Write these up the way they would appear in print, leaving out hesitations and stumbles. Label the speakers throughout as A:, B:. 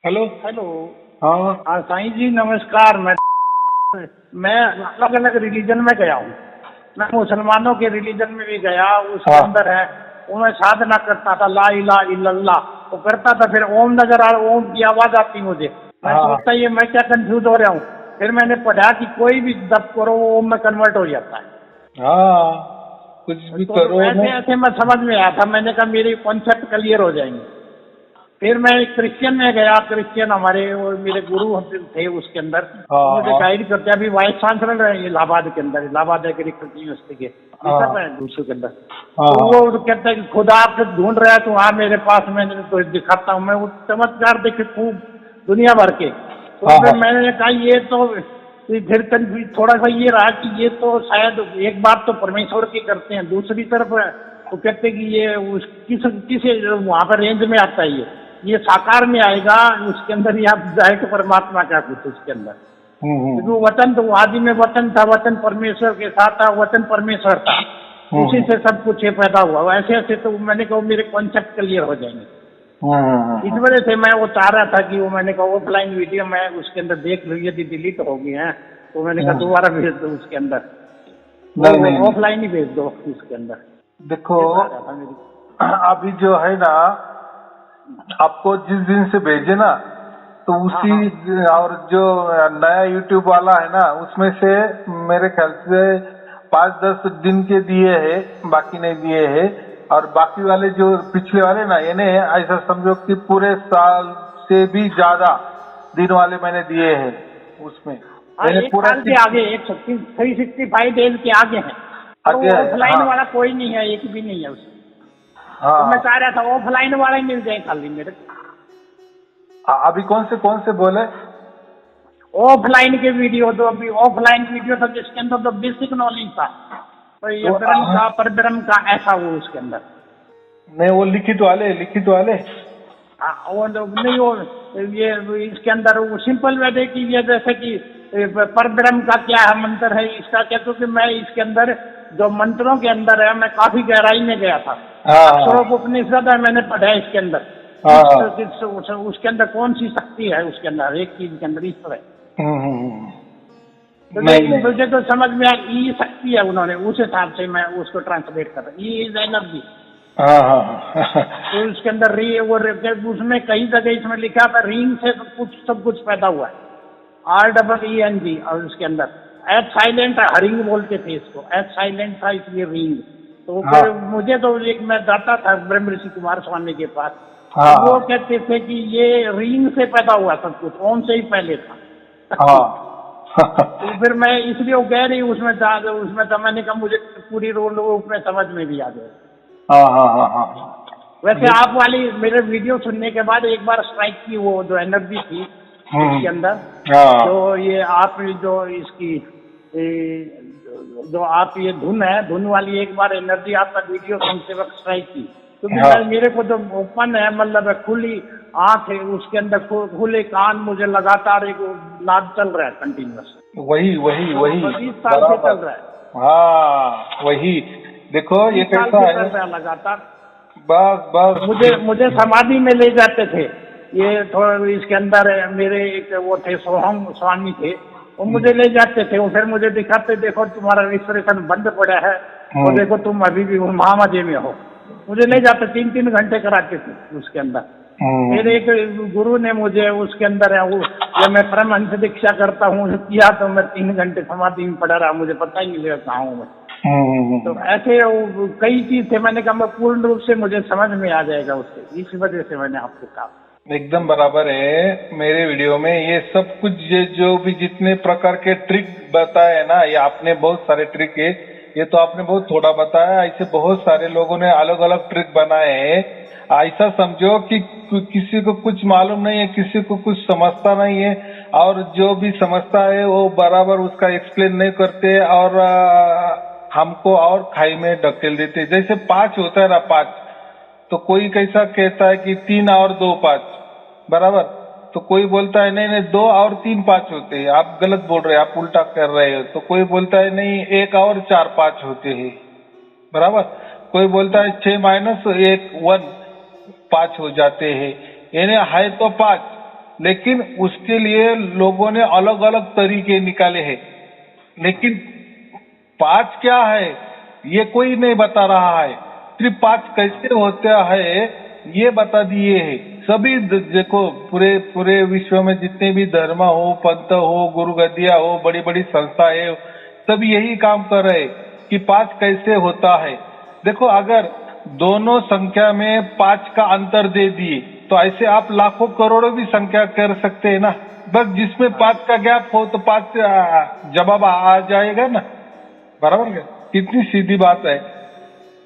A: Hello.
B: Hello.
A: हाँ
B: हाँ साईं जी नमस्कार। मैं अलग अलग रिलीजन में गया हूँ। मैं मुसलमानों के रिलीजन में भी गया, उसके
A: हाँ
B: अंदर है वो मैं साधना करता था, ला इलाहा इल्लल्लाह वो करता था। फिर ओम नजर आ, ओम की आवाज आती मुझे, मैं
A: हाँ
B: सोचता ये मैं क्या कंफ्यूज हो रहा हूँ। फिर मैंने पढ़ा कि कोई भी जप करो वो ओम में कन्वर्ट हो जाता है।
A: हाँ, कुछ भी
B: तो
A: करो ना।
B: ऐसे ऐसे मैं समझ में आया था, मैंने कहा मेरी कॉन्सेप्ट क्लियर हो जाएंगे। फिर मैं एक क्रिश्चियन में गया, क्रिश्चियन हमारे वो मेरे गुरु थे उसके अंदर,
A: हाँ
B: वो मुझे
A: हाँ
B: गाइड करते हैं। अभी वाइस चांसलर है इलाहाबाद के अंदर, इलाहाबाद एग्रीकल्चर यूनिवर्सिटी के, ये सब
A: हाँ
B: है दूसरे के अंदर।
A: हाँ
B: तो
A: हाँ
B: वो कहते हैं कि खुदा आपको ढूंढ रहा है तो हाँ मेरे पास, मैंने तो दिखाता हूँ। मैं वो चमत्कार देखे खूब दुनिया भर के। तो
A: हाँ
B: फिर
A: हाँ
B: मैंने कहा ये तो फिर थोड़ा सा ये रहा कि ये तो शायद एक बात तो परमेश्वर की करते हैं, दूसरी तरफ वो कहते हैं कि ये उस किस वहाँ पर रेंज में आता है, ये साकार में आएगा उसके अंदर, या जाएगा परमात्मा का कुछ उसके अंदर। क्योंकि
A: हम्म
B: वो वचन तो आदि में वचन था, वचन परमेश्वर के साथ था, वचन परमेश्वर था, उसी
A: हम्म
B: से सब कुछ ये पैदा हुआ। ऐसे ऐसे तो मैंने कहा मेरे कॉन्सेप्ट क्लियर हो जाएंगे। इस
A: हम्म
B: वजह से मैं वो चाह रहा था कि वो, मैंने कहा ऑफलाइन वीडियो मैं उसके अंदर देख लूँ, यदि डिलीट हो गई है तो मैंने कहा
A: हम्म।
B: दोबारा भेज दो उसके अंदर,
A: नहीं
B: वो
A: नहीं नहीं,
B: ऑफलाइन ही भेज दो उसके अंदर।
A: देखो
B: ये चाह रहा था मेरी।
A: अभी जो है ना, आपको जिस दिन से भेजे ना, तो
B: हाँ
A: उसी
B: हाँ
A: और जो नया यूट्यूब वाला है ना, उसमें से मेरे ख्याल से 5-10 दिन के दिए हैं, बाकी नहीं दिए हैं। और बाकी वाले जो पिछले वाले ना, यानी ऐसा समझो कि पूरे साल से भी ज्यादा दिन वाले मैंने दिए हैं उसमें,
B: हाँ,
A: यानी
B: एक
A: पूरा
B: साल के आगे, 365 डेज के आगे है। और
A: आगे
B: वो
A: है।
B: ऑफलाइन
A: हाँ
B: वाला कोई नहीं है, एक भी नहीं है उसमें। तो मैं
A: हाँ
B: चाह रहा था ऑफलाइन वाला ही मिल जाए खाली मेरे
A: हाँ। अभी कौन से बोले?
B: ऑफलाइन के वीडियो। तो अभी ऑफलाइन वीडियो था जिसके अंदर तो बेसिक नॉलेज था, तो ये
A: वो
B: ब्रह्म का परब्रह्म का ऐसा वो उसके अंदर।
A: नहीं, वो लिखित वाले।
B: वो नहीं, वो ये इसके अंदर वो सिंपल वैसे कि ये जैसे कि परब्रह्म का क्या है मंत्र है इसका क्या, क्योंकि मैं इसके अंदर जो मंत्रों के अंदर है मैं काफी गहराई में गया था। अक्षरों को
A: हाँ
B: उपनिषद है मैंने पढ़ा है इसके अंदर,
A: हाँ
B: उसके अंदर कौन सी शक्ति है उसके अंदर, एक चीज के अंदर ईश्वर है।
A: हम्म।
B: तो
A: नहीं नहीं।
B: मुझे तो समझ में आया ई शक्ति है, उन्होंने उस हिसाब से मैं उसको ट्रांसलेट कर रहा, ई इज एनर्जी।
A: हाँ हाँ
B: तो उसके अंदर उसमें कई जगह इसमें लिखा था रिंग से सब कुछ पैदा हुआ है, REENG। और उसके अंदर एच साइलेंट हरिंग बोलते थे इसको, एच साइलेंट था इसलिए रिंग। तो
A: हाँ
B: फिर मुझे तो एक, मैं जाता था ब्रह्म ऋषि कुमार स्वामी के पास,
A: हाँ
B: तो वो कहते थे कि ये रिंग से पैदा हुआ सब कुछ, ओम से ही पहले था सब
A: हाँ
B: कुछ। तो फिर मैं इसलिए वो कह रही उसमें तो मैंने कहा मुझे पूरी रोल उसमें समझ में भी आ जाएगा।
A: हाँ हाँ हाँ।
B: वैसे आप वाली मेरे वीडियो सुनने के बाद एक बार स्ट्राइक की वो जो एनर्जी थी इसके अंदर,
A: हाँ
B: जो ये आप जो इसकी जो आप ये धुन है, धुन वाली एक बार एनर्जी आपका वीडियो सुनते वक्त स्ट्राइक की। क्योंकि
A: हाँ।
B: मेरे को जो ओपन है, मतलब खुली आंख है उसके अंदर, खुले कान, मुझे लगातार एक लाभ चल रहा है कंटिन्यूअस,
A: वही वही वही
B: 20 साल से चल
A: बराबर।
B: रहा है।
A: हाँ वही। देखो ये
B: 20 साल
A: कैसा
B: से
A: है।
B: चल रहा है लगातार।
A: बस बस
B: मुझे समाधि में ले जाते थे ये, थोड़ा इसके अंदर मेरे एक वो थे सोहम स्वामी थे, वो मुझे ले जाते थे। वो फिर मुझे दिखाते, देखो तुम्हारा रजिस्ट्रेशन बंद पड़ा है और देखो तुम अभी भी महामजे में हो। मुझे ले जाते, 3-3 घंटे कराते थे उसके अंदर। फिर एक गुरु ने मुझे उसके अंदर है वो, जब मैं परमहंस दीक्षा करता हूँ किया, तो मैं 3 घंटे समाधि में पड़ा रहा, मुझे पता ही नहीं लगा कहाँ हूँ मैं। तो ऐसे कई चीज थे, मैंने कहा मैं पूर्ण रूप से मुझे समझ में आ जाएगा उससे, इस वजह से मैंने आपको कहा।
A: एकदम बराबर है। मेरे वीडियो में ये सब कुछ, ये जो भी जितने प्रकार के ट्रिक बताए ना, ये आपने बहुत सारे ट्रिक है, ये तो आपने बहुत थोड़ा बताया, ऐसे बहुत सारे लोगों ने अलग अलग ट्रिक बनाए हैं। ऐसा समझो कि किसी को कुछ मालूम नहीं है, किसी को कुछ समझता नहीं है, और जो भी समझता है वो बराबर उसका एक्सप्लेन नहीं करते, और हमको और खाई में ढकेल देते। जैसे 5 होता है ना, 5, तो कोई कैसा कहता है कि 3 और 2 5 बराबर, तो कोई बोलता है नहीं नहीं 2 और 3 5 होते हैं, आप गलत बोल रहे हैं, आप उल्टा कर रहे हो। तो कोई बोलता है नहीं 1 और 4 5 होते हैं बराबर। कोई बोलता है 6 - 1 1 5 हो जाते हैं, यानी है तो 5, लेकिन उसके लिए लोगों ने अलग अलग तरीके निकाले हैं। लेकिन 5 क्या है ये कोई नहीं बता रहा है, सिर्फ 5 कैसे होता है ये बता दिए है। सभी देखो पूरे विश्व में जितने भी धर्म हो, पंथ हो, गुरु गद्दियां हो, बड़ी बड़ी संस्थाएं, सब यही काम कर रहे कि 5 कैसे होता है। देखो अगर दोनों संख्या में 5 का अंतर दे दिए तो ऐसे आप लाखों करोड़ों भी संख्या कर सकते हैं ना। बस जिसमें 5 का गैप हो तो 5 जवाब आ जाएगा ना, बराबर है? कितनी सीधी बात है।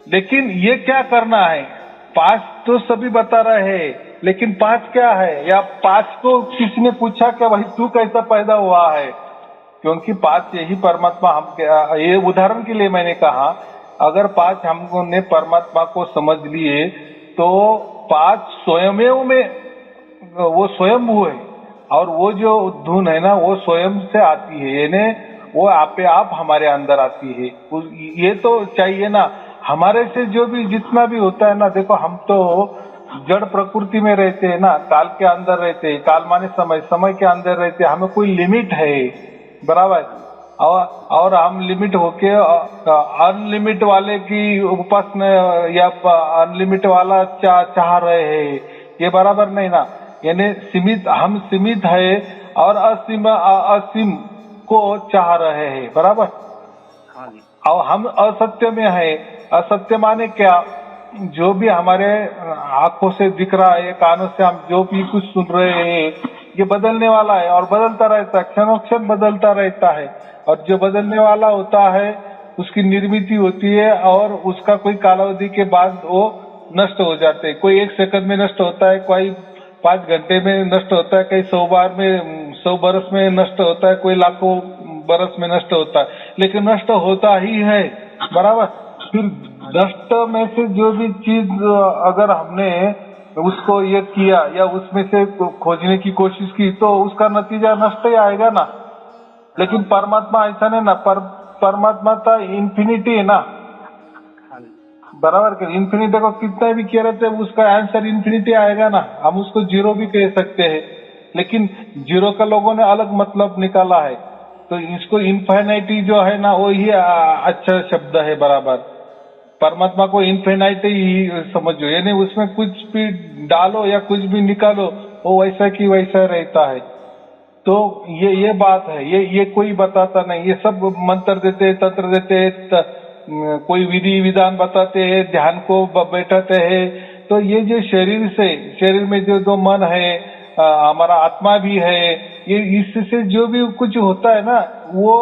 A: लेकिन ये क्या करना है, 5 तो सभी बता रहे हैं, लेकिन 5 क्या है, या 5 को किसी ने पूछा क्या भाई तू कैसा पैदा हुआ है? क्योंकि 5 यही परमात्मा हम, ये उदाहरण के लिए मैंने कहा, अगर 5 हमने परमात्मा को समझ लिए तो 5 स्वयमेव में वो स्वयं है, और वो जो धुन है ना वो स्वयं से आती है, यानी वो आपे आप हमारे अंदर आती है। ये तो चाहिए ना, हमारे से जो भी जितना भी होता है ना, देखो हम तो जड़ प्रकृति में रहते हैं ना, काल के अंदर रहते हैं, काल माने समय के अंदर रहते हैं, हमें कोई लिमिट है, बराबर। और हम लिमिट होके अनलिमिट वाले की उपासना या अनलिमिट वाला चाह रहे हैं, ये बराबर नहीं ना। यानी हम सीमित है और असीम को चाह रहे हैं, बराबर।
B: हाँ जी।
A: और हम असत्य में है। असत्य माने क्या, जो भी हमारे आंखों से दिख रहा है, कानों से हम जो भी कुछ सुन रहे हैं, ये बदलने वाला है और बदलता रहता है, क्षणोक्षण बदलता रहता है। और जो बदलने वाला होता है उसकी निर्मिति होती है और उसका कोई कालावधि के बाद वो नष्ट हो जाते हैं। कोई 1 सेकंड में नष्ट होता है, कोई 5 घंटे में नष्ट होता है, कई 100 बरस में नष्ट होता है, कोई लाखों बरस में नष्ट होता है, लेकिन नष्ट होता ही है, बराबर। फिर नष्ट में से जो भी चीज अगर हमने उसको ये किया या उसमें से खोजने की कोशिश की तो उसका नतीजा नष्ट ही आएगा ना। लेकिन परमात्मा ऐसा नहीं ना, परमात्मा तो इन्फिनिटी है ना, बराबर। इन्फिनिटी को कितना भी किया रहता है उसका आंसर इन्फिनिटी आएगा ना। हम उसको जीरो भी कह सकते हैं, लेकिन जीरो का लोगों ने अलग मतलब निकाला है, तो इसको इन्फिनिटी जो है ना वो ही अच्छा शब्द है, बराबर। परमात्मा को इन्फिनिटी ही समझो, यानी उसमें कुछ भी डालो या कुछ भी निकालो वो वैसा की वैसा रहता है। तो ये बात है, ये कोई बताता नहीं। ये सब मंत्र देते, तंत्र देते, कोई विधि विधान बताते हैं, ध्यान को बैठाते हैं। तो ये जो शरीर में जो मन है, हमारा आत्मा भी है, ये इससे जो भी कुछ होता है ना वो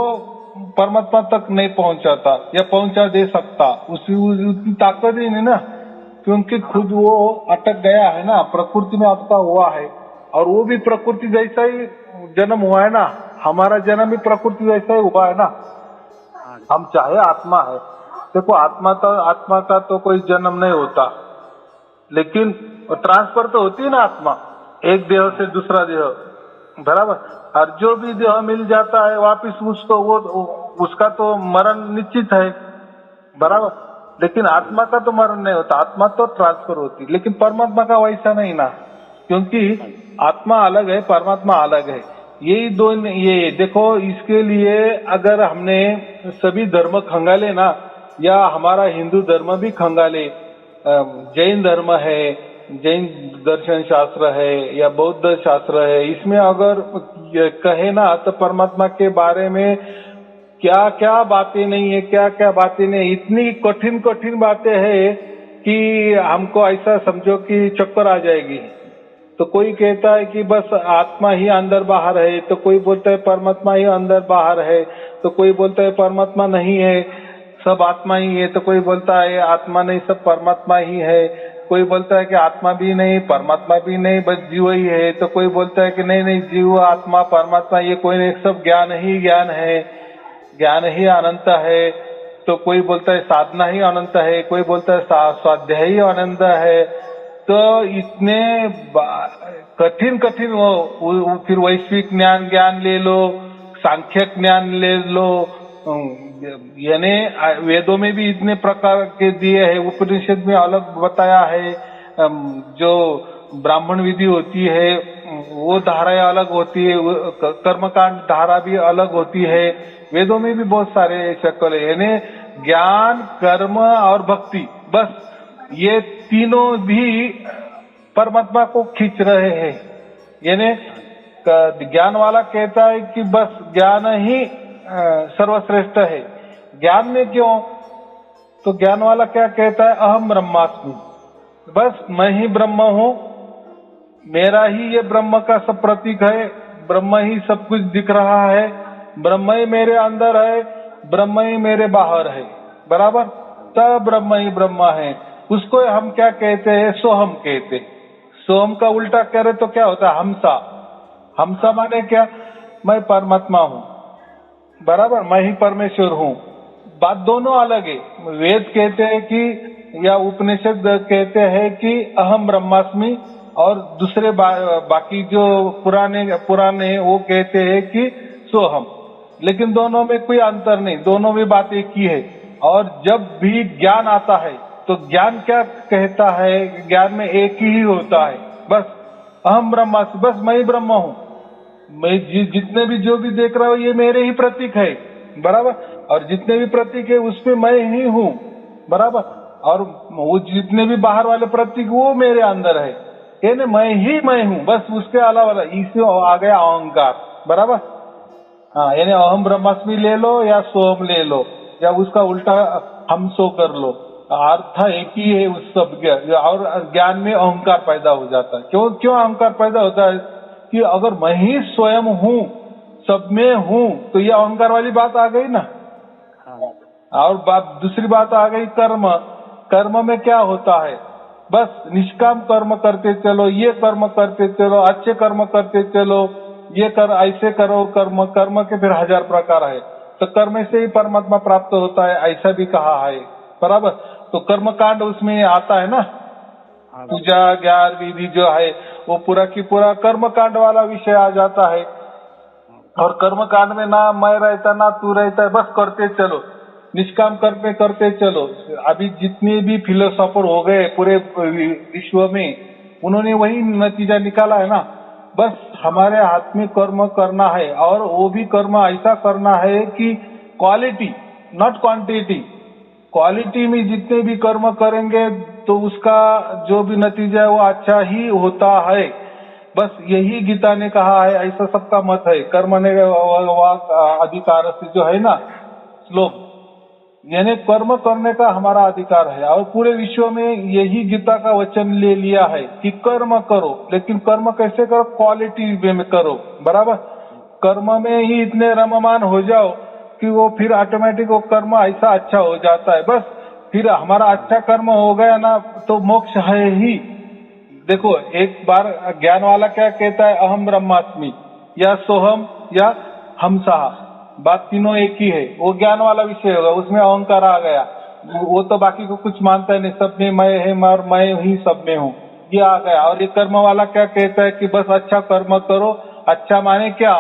A: परमात्मा तक नहीं पहुंचाता या पहुंचा दे सकता, उसकी ताकत ही नहीं ना, क्योंकि खुद वो अटक गया है ना, प्रकृति में अटका हुआ है। और वो भी प्रकृति जैसा ही जन्म हुआ है ना, हमारा जन्म भी प्रकृति जैसा ही हुआ है ना। हम चाहे आत्मा है, देखो आत्मा का तो कोई जन्म नहीं होता, लेकिन ट्रांसफर तो होती है ना आत्मा, एक देह से दूसरा देह, बराबर। और जो भी देह मिल जाता है वापिस उसको उसका तो मरण निश्चित है, बराबर। लेकिन आत्मा का तो मरण नहीं होता, आत्मा तो ट्रांसफर होती, लेकिन परमात्मा का वैसा नहीं ना, क्योंकि आत्मा अलग है, परमात्मा अलग है। यही दो, ये देखो, इसके लिए अगर हमने सभी धर्म खंगाले ना, या हमारा हिंदू धर्म भी खंगाले, जैन धर्म है, जैन दर्शन शास्त्र है या बौद्ध शास्त्र है, इसमें अगर कहे ना तो परमात्मा के बारे में क्या क्या बातें नहीं है, क्या क्या बातें नहीं, इतनी कठिन कठिन बातें हैं कि हमको ऐसा समझो कि चक्कर आ जाएगी। तो कोई कहता है कि बस आत्मा ही अंदर बाहर है, तो कोई बोलता है परमात्मा ही अंदर बाहर है, तो कोई बोलता है परमात्मा नहीं है, सब आत्मा ही है, तो कोई बोलता है आत्मा नहीं सब परमात्मा ही है, कोई बोलता है कि आत्मा भी नहीं परमात्मा भी नहीं बस जीव ही है, तो कोई बोलता है कि नहीं जीव आत्मा परमात्मा ये कोई नहीं, सब ज्ञान ही ज्ञान है, ज्ञान ही अनंत है। तो कोई बोलता है साधना ही अनंत है, कोई बोलता है स्वाध्याय ही अनंत है। तो इतने कठिन फिर वैश्विक ज्ञान ले लो, सांख्य ज्ञान ले लो, यानी वेदों में भी इतने प्रकार के दिए है, उपनिषद में अलग बताया है, जो ब्राह्मण विधि होती है वो धाराएं अलग होती है, कर्मकांड धारा भी अलग होती है। वेदों में भी बहुत सारे शक्ल है, यानी ज्ञान, कर्म और भक्ति, बस ये तीनों भी परमात्मा को खींच रहे हैं। यानी ज्ञान वाला कहता है कि बस ज्ञान ही सर्वश्रेष्ठ है। ज्ञान में क्यों? तो ज्ञान वाला क्या कहता है? अहम ब्रह्मास्मि, बस मैं ही ब्रह्म हूँ, मेरा ही ये ब्रह्म का सब प्रतीक है, ब्रह्म ही सब कुछ दिख रहा है, ब्रह्म ही मेरे अंदर है, ब्रह्म ही मेरे बाहर है, बराबर। तब ब्रह्म ही ब्रह्म है। उसको हम क्या कहते हैं? सोहम कहते। सोहम का उल्टा करे तो क्या होता है? हमसा। हमसा माने क्या? मैं परमात्मा हूँ, बराबर, मैं ही परमेश्वर हूँ। बात दोनों अलग है। वेद कहते हैं कि, या उपनिषद कहते हैं कि अहम ब्रह्मास्मि, और दूसरे बाकी जो पुराने वो कहते हैं कि सोहम। लेकिन दोनों में कोई अंतर नहीं, दोनों में बात एक ही है। और जब भी ज्ञान आता है तो ज्ञान क्या कहता है? ज्ञान में एक ही होता है, बस अहम ब्रह्मास्मि, बस मैं ही ब्रह्म हूँ। मैं जितने भी जो भी देख रहा हूँ ये मेरे ही प्रतीक है, बराबर। और जितने भी प्रतीक है उसमें मैं ही हूँ, बराबर। और वो जितने भी बाहर वाले प्रतीक वो मेरे अंदर है, यानी मैं हूँ, बस उसके अलावा। इसे आ गया अहंकार, बराबर। हाँ, यानी अहम ब्रह्मास्मि ले लो या सोम ले लो, या उसका उल्टा हम सो कर लो, अर्थ एक ही है उस सब के। और ज्ञान में अहंकार पैदा हो जाता है। क्यों अहंकार पैदा होता है? कि अगर मैं ही स्वयं हूँ, सब में हूँ, तो ये अहंकार वाली बात आ गई ना। और दूसरी बात आ गई कर्म। कर्म में क्या होता है? बस निष्काम कर्म करते चलो, ये कर्म करते चलो, अच्छे कर्म करते चलो, ये कर, ऐसे करो कर्म। कर्म के फिर 1000 प्रकार है, तो कर्म से ही परमात्मा प्राप्त होता है, ऐसा भी कहा है, बराबर। तो कर्म कांड उसमें आता है ना, पूजा ज्ञान विधि जो है वो पूरा की पूरा कर्म कांड वाला विषय आ जाता है। और कर्म कांड में ना मैं रहता ना तू रहता है, बस करते चलो, निष्काम कर्म करते चलो। अभी जितने भी फिलोसोफर हो गए पूरे विश्व में, उन्होंने वही नतीजा निकाला है ना, बस हमारे हाथ में कर्म करना है, और वो भी कर्म ऐसा करना है कि क्वालिटी नॉट क्वांटिटी। क्वालिटी में जितने भी कर्म करेंगे तो उसका जो भी नतीजा है वो अच्छा ही होता है। बस यही गीता ने कहा है, ऐसा सबका मत है। कर्म ने अधिकार से जो है ना श्लोक, यानी कर्म करने का हमारा अधिकार है। और पूरे विश्व में यही गीता का वचन ले लिया है कि कर्म करो, लेकिन कर्म कैसे करो? क्वालिटी वे में करो, बराबर। कर्म में ही इतने रममान हो जाओ कि वो फिर ऑटोमेटिक वो कर्म ऐसा अच्छा हो जाता है, बस फिर हमारा अच्छा कर्म हो गया ना तो मोक्ष है ही। देखो, एक बार ज्ञान वाला क्या कहता है? अहम ब्रह्मास्मि, या सोहम, या हमसा, बात तीनों एक ही है। वो ज्ञान वाला विषय होगा, उसमें अहंकार आ गया, वो तो बाकी को कुछ मानता है नहीं, सब में मैं है और मैं ही सब में हूँ, ये आ गया। और ये कर्म वाला क्या कहता है कि बस अच्छा कर्म करो। अच्छा माने क्या?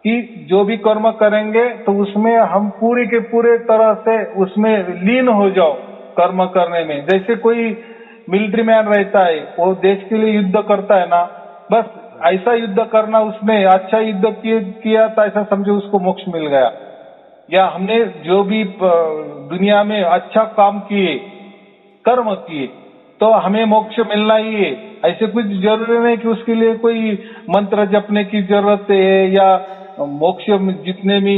A: कि जो भी कर्म करेंगे तो उसमें हम पूरी के पूरे तरह से उसमें लीन हो जाओ कर्म करने में। जैसे कोई मिलिट्री मैन रहता है, वो देश के लिए युद्ध करता है ना, बस ऐसा युद्ध करना, उसने अच्छा युद्ध किया तो ऐसा समझो उसको मोक्ष मिल गया। या हमने जो भी दुनिया में अच्छा काम किए, कर्म किए, तो हमें मोक्ष मिलना ही है। ऐसे कुछ जरूरी नहीं कि उसके लिए कोई मंत्र जपने की जरूरत है, या मोक्ष जितने भी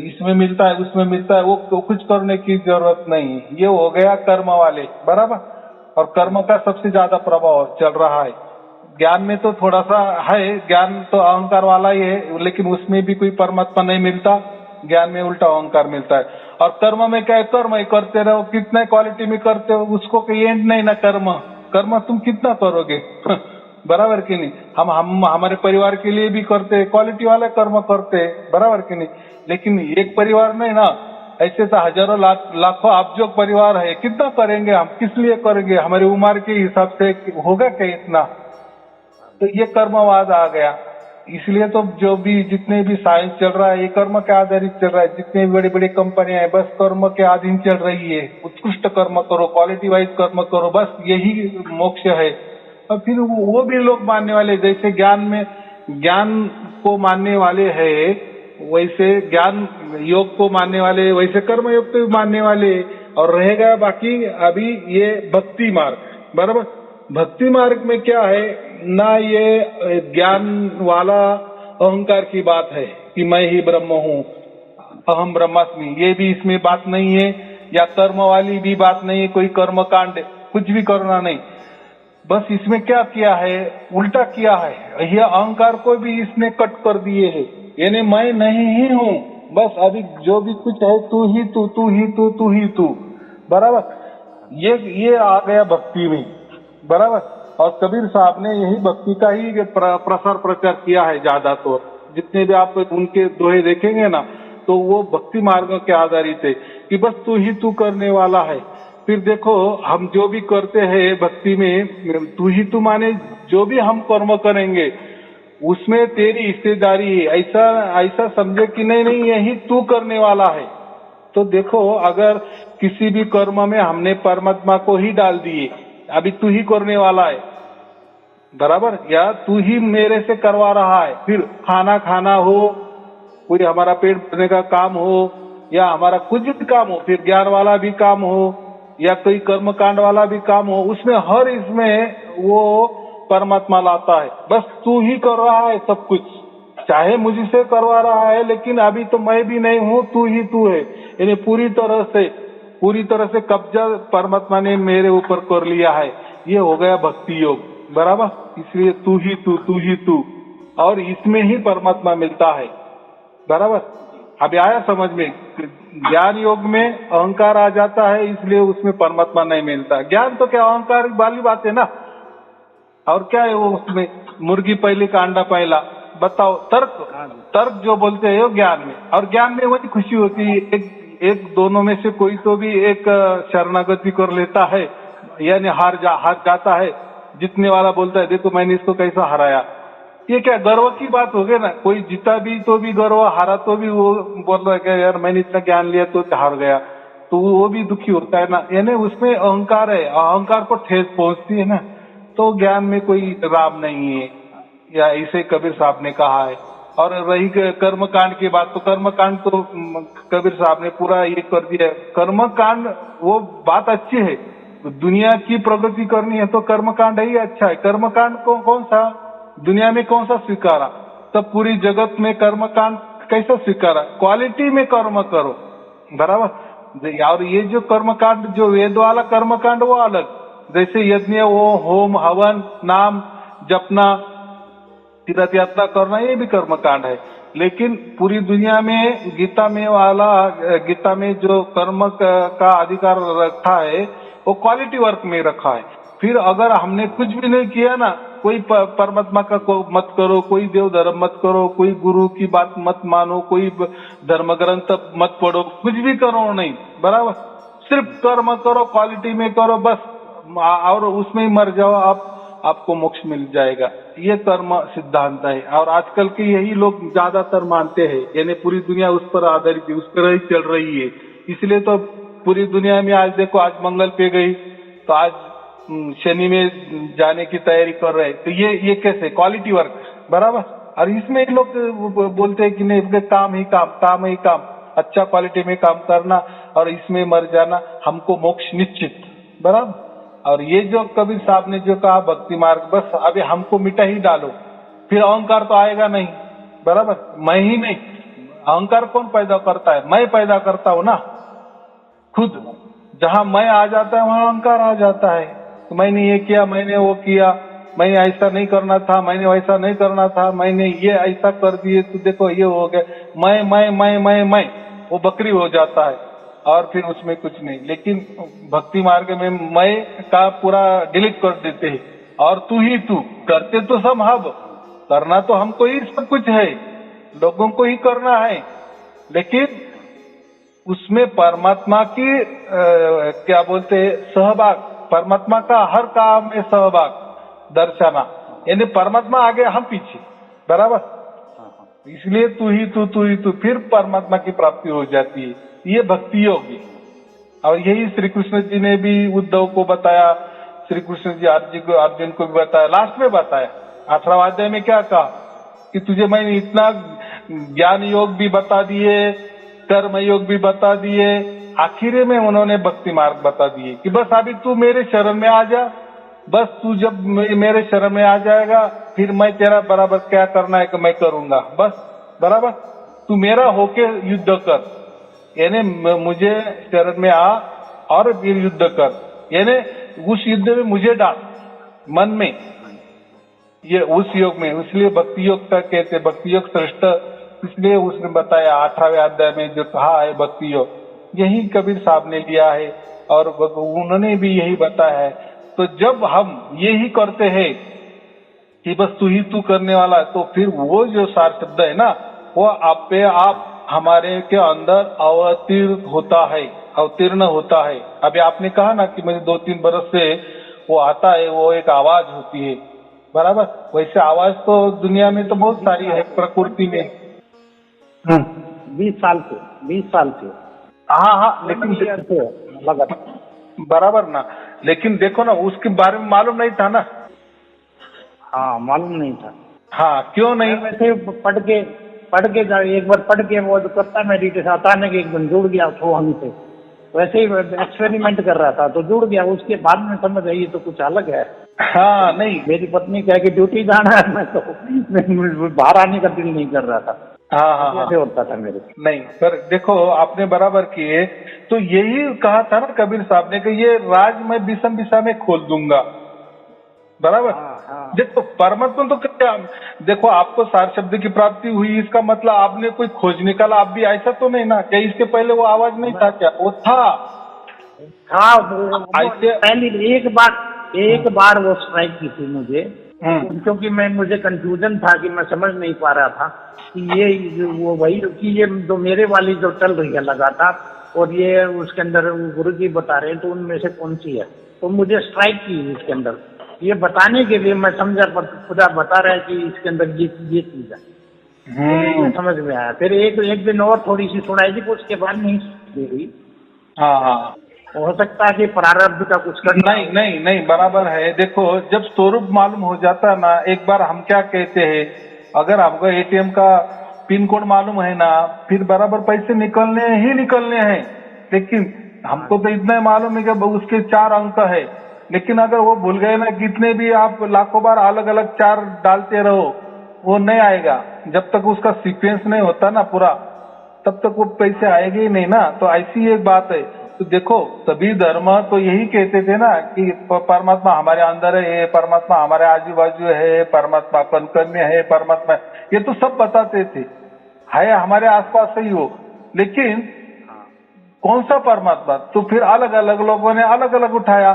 A: इसमें मिलता है उसमें मिलता है, वो कुछ करने की जरूरत नहीं। ये हो गया कर्म वाले, बराबर। और कर्म का सबसे ज्यादा प्रभाव चल रहा है। ज्ञान में तो थोड़ा सा है, ज्ञान तो अहंकार वाला ही है, लेकिन उसमें भी कोई परमात्मा नहीं मिलता, ज्ञान में उल्टा अहंकार मिलता है। और कर्म में क्या है? कर्म ही करते रहो, कितने क्वालिटी में करते हो, उसको कोई एंड नहीं ना। कर्म तुम कितना करोगे? बराबर कि नहीं? हम हमारे परिवार के लिए भी करते हैं, क्वालिटी वाले कर्म करते हैं, बराबर कि नहीं? लेकिन एक परिवार नहीं ना, ऐसे तो हजारों लाखों अब्जों परिवार है, कितना करेंगे हम? किस लिए करेंगे? हमारी उम्र के हिसाब से होगा क्या इतना? तो ये कर्मवाद आ गया। इसलिए तो जो भी जितने भी साइंस चल रहा है ये कर्म के आधारित चल रहा है। जितने भी बड़ी बड़ी कंपनियां हैं बस कर्म के अधीन चल रही है। उत्कृष्ट कर्म करो, क्वालिटी वाइज कर्म करो, बस यही मोक्ष है। और फिर वो भी लोग मानने वाले, जैसे ज्ञान को मानने वाले हैं, वैसे ज्ञान योग को मानने वाले, वैसे कर्म योग को भी मानने वाले, और रहेगा बाकी अभी ये भक्ति मार्ग, बराबर। भक्ति मार्ग में क्या है ना, ये ज्ञान वाला अहंकार की बात है कि मैं ही ब्रह्म हूँ, अहम ब्रह्मास्मि, ये भी इसमें बात नहीं है, या कर्म वाली भी बात नहीं है, कोई कर्म कांड कुछ भी करना नहीं। बस इसमें क्या किया है, उल्टा किया है, यह अहंकार को भी इसने कट कर दिए है, यानी मैं नहीं ही हूँ, बस अभी जो भी कुछ है तू ही तू, तू ही तू, तू ही तू, बराबर। ये आ गया भक्ति में, बराबर। और कबीर साहब ने यही भक्ति का ही प्रसार प्रचार किया है ज्यादा। तो जितने भी आप उनके दोहे देखेंगे ना, तो वो भक्ति मार्ग के आधारित है कि बस तू ही तू करने वाला है। फिर देखो हम जो भी करते हैं भक्ति में, तू ही तू माने जो भी हम कर्म करेंगे उसमें तेरी हिस्सेदारी है, ऐसा समझे कि नहीं यही तू करने वाला है। तो देखो अगर किसी भी कर्म में हमने परमात्मा को ही डाल दिए, अभी तू ही करने वाला है, बराबर, या तू ही मेरे से करवा रहा है। फिर खाना हो, कोई हमारा पेट भरने का काम हो, या हमारा कुछ भी काम हो, फिर ज्ञान वाला भी काम हो, या कोई कर्म कांड वाला भी काम हो, उसमें हर इसमें वो परमात्मा लाता है। बस तू ही कर रहा है सब कुछ, चाहे मुझसे करवा रहा है, लेकिन अभी तो मैं भी नहीं हूँ, तू ही तू है। यानी पूरी तरह से कब्जा परमात्मा ने मेरे ऊपर कर लिया है। ये हो गया भक्ति योग, बराबर। इसलिए तू ही तू, तू ही तू, और इसमें ही परमात्मा मिलता है, बराबर। अभी आया समझ में। ज्ञान योग में अहंकार आ जाता है, इसलिए उसमें परमात्मा नहीं मिलता। ज्ञान तो क्या अहंकार वाली बात है ना, और क्या है वो, उसमें मुर्गी पहले का अंडा पहला, बताओ। तर्क जो बोलते हैं वो ज्ञान में, और ज्ञान में वही खुशी होती है, एक दोनों में से कोई तो भी एक शरणागति कर लेता है, यानी हार जाता है। जीतने वाला बोलता है देखो मैंने इसको कैसा हराया। ये क्या गर्व की बात हो गई ना, कोई जीता भी तो भी गर्व, हारा तो भी वो बोल रहा है कि यार मैंने इतना ज्ञान लिया तो हार गया, तो वो भी दुखी होता है ना। यानी उसमें अहंकार है, अहंकार को ठेस पहुंचती है ना। तो ज्ञान में कोई राम नहीं है, या इसे कबीर साहब ने कहा है। और रही कर्म कांड की बात, तो कर्म कांड तो कबीर साहब ने पूरा ये कर दिया। कर्म कांड वो बात अच्छी है, दुनिया की प्रगति करनी है तो कर्म कांड ही अच्छा है। कर्म कांड को कौन सा दुनिया में कौन सा स्वीकारा, तब पूरी जगत में कर्म कांड कैसा स्वीकारा, क्वालिटी में कर्म करो, बराबर। और ये जो कर्म कांड, जो वेद वाला कर्म कांड वो अलग, जैसे यज्ञ, वो होम हवन, नाम जपना, तीर्थ यात्रा करना, ये भी कर्म कांड है। लेकिन पूरी दुनिया में गीता में जो कर्म का अधिकार रखा है वो क्वालिटी वर्क में रखा है। फिर अगर हमने कुछ भी नहीं किया ना, कोई परमात्मा का को मत करो, कोई देव धर्म मत करो, कोई गुरु की बात मत मानो, कोई धर्म ग्रंथ मत पढ़ो, कुछ भी करो नहीं, बराबर। सिर्फ कर्म करो, क्वालिटी में करो बस, और उसमें ही मर जाओ, आपको मोक्ष मिल जाएगा। ये कर्म सिद्धांत है, और आजकल के यही लोग ज्यादातर मानते हैं, यानी पूरी दुनिया उस पर आधारित है, उस पर ही चल रही है। इसलिए तो पूरी दुनिया में आज देखो, आज मंगल पे गई तो आज शनि में जाने की तैयारी कर रहे हैं। तो ये कैसे क्वालिटी वर्क, बराबर। और इसमें लोग बोलते हैं कि नहीं, काम ही काम, अच्छा क्वालिटी में काम करना और इसमें मर जाना, हमको मोक्ष निश्चित, बराबर। और ये जो कबीर साहब ने जो कहा भक्ति मार्ग, बस अभी हमको मिटा ही डालो, फिर अहंकार तो आएगा नहीं, बराबर। मैं ही नहीं, अहंकार कौन पैदा करता है, मैं पैदा करता हूँ ना खुद। जहां मैं आ जाता है वहां अहंकार आ जाता है। तो मैंने ये किया, मैंने वो किया, मैंने ऐसा नहीं करना था, मैंने वैसा नहीं करना था, मैंने ये ऐसा कर दिए तो देखो ये हो गया, मैं वो बकरी हो जाता है, और फिर उसमें कुछ नहीं। लेकिन भक्ति मार्ग में मैं का पूरा डिलीट कर देते हैं, और तू ही तू, करते तो सब हम, करना तो हमको ही सब कुछ है, लोगों को ही करना है, लेकिन उसमें परमात्मा की क्या बोलते हैं, सहभाग, परमात्मा का हर काम में सहभाग दर्शाना, यानी परमात्मा आगे हम पीछे, बराबर। इसलिए तू ही तू, फिर परमात्मा की प्राप्ति हो जाती है। ये भक्ति योग है। और यही श्री कृष्ण जी ने भी उद्धव को बताया, श्री कृष्ण जी अर्जुन को भी बताया, लास्ट में बताया 18वां अध्याय में क्या कहा कि तुझे मैंने इतना ज्ञान योग भी बता दिए, कर्म योग भी बता दिए, आखिर में उन्होंने भक्ति मार्ग बता दिए कि बस अभी तू मेरे शरण में आ जा, बस तू जब मेरे शरण में आ जाएगा फिर मैं तेरा बराबर क्या करना है कि मैं करूंगा, बस बराबर तू मेरा होके युद्ध कर, यानी मुझे शरण में आ और फिर युद्ध कर, यानी उस युद्ध में मुझे डाल मन में, ये उस योग में, इसलिए भक्ति योग का कहते भक्ति योग श्रेष्ठ, इसलिए उसने बताया 18वें अध्याय में जो कहा है भक्ति योग, यही कबीर साहब ने लिया है और उन्होंने भी यही बताया है। तो जब हम यही करते हैं कि बस तू ही तू करने वाला है, तो फिर वो जो सार शब्द है ना वो आप पे आप हमारे के अंदर अवतीर्ण होता है। अभी आपने कहा ना कि मुझे 2-3 बरस से वो आता है, वो एक आवाज होती है, बराबर, वैसे आवाज तो दुनिया में तो बहुत सारी है प्रकृति में।
B: 20 साल से
A: हाँ, लेकिन बराबर ना, लेकिन देखो ना उसके बारे में मालूम नहीं था ना।
B: हाँ, मालूम नहीं था।
A: हाँ, क्यों नहीं?
B: वैसे पढ़ के एक बार पढ़ के वो करता मेडिटेशन, अचानक एक दिन जुड़ गया तो हमसे, वैसे ही एक्सपेरिमेंट कर रहा था तो जुड़ गया, उसके बाद में समझ आई ये तो कुछ अलग है।
A: हाँ, नहीं,
B: मेरी पत्नी कह के ड्यूटी जाना है, मैं तो बाहर आने का दिल नहीं कर रहा था।
A: हाँ,
B: कैसे होता था मेरे
A: नहीं, पर देखो आपने बराबर किए, तो यही कहा था ना कबीर साहब ने कि ये राज मैं विषम दिशा में खोल दूंगा, बराबर।
B: हाँ।
A: देखो परमात्मा तो क्या, देखो आपको सार शब्द की प्राप्ति हुई, इसका मतलब आपने कोई खोज निकाला, आप भी ऐसा तो नहीं ना, क्या इसके पहले वो आवाज नहीं था क्या? वो था।
B: हाँ, पहली एक बार वो स्ट्राइक की थी मुझे, क्योंकि मुझे कंफ्यूजन था कि मैं समझ नहीं पा रहा था कि ये वो वही कि ये जो मेरे वाली जो चल रही है लगातार, और ये उसके अंदर गुरु जी बता रहे हैं तो उनमें से कौन सी है, तो मुझे स्ट्राइक की इसके अंदर, ये बताने के लिए मैं समझा, खुदा बता रहा है कि इसके अंदर ये चीज है, समझ में आया। फिर एक दिन और थोड़ी सी सुनाई थी, उसके बाद नहीं हुई।
A: हाँ,
B: हो सकता है कि प्रारब्ध का कुछ करना।
A: नहीं, बराबर है। देखो जब स्वरूप मालूम हो जाता है ना, एक बार हम क्या कहते हैं, अगर आपको एटीएम का पिन कोड मालूम है ना, फिर बराबर पैसे निकलने हैं, लेकिन हमको तो इतना ही मालूम है कि उसके 4 अंक है, लेकिन अगर वो भूल गए ना, कितने भी आप लाखों बार अलग अलग 4 डालते रहो, वो नहीं आएगा। जब तक उसका सीक्वेंस नहीं होता ना पूरा, तब तक वो पैसे आएंगे ही नहीं ना। तो ऐसी एक बात है। तो देखो सभी धर्म तो यही कहते थे ना कि परमात्मा हमारे अंदर है, परमात्मा हमारे आजू बाजू है, परमात्मा कण में है, परमात्मा, ये तो सब बताते थे, है हमारे आसपास ही हो, लेकिन कौन सा परमात्मा? तो फिर अलग अलग लोगों ने अलग अलग उठाया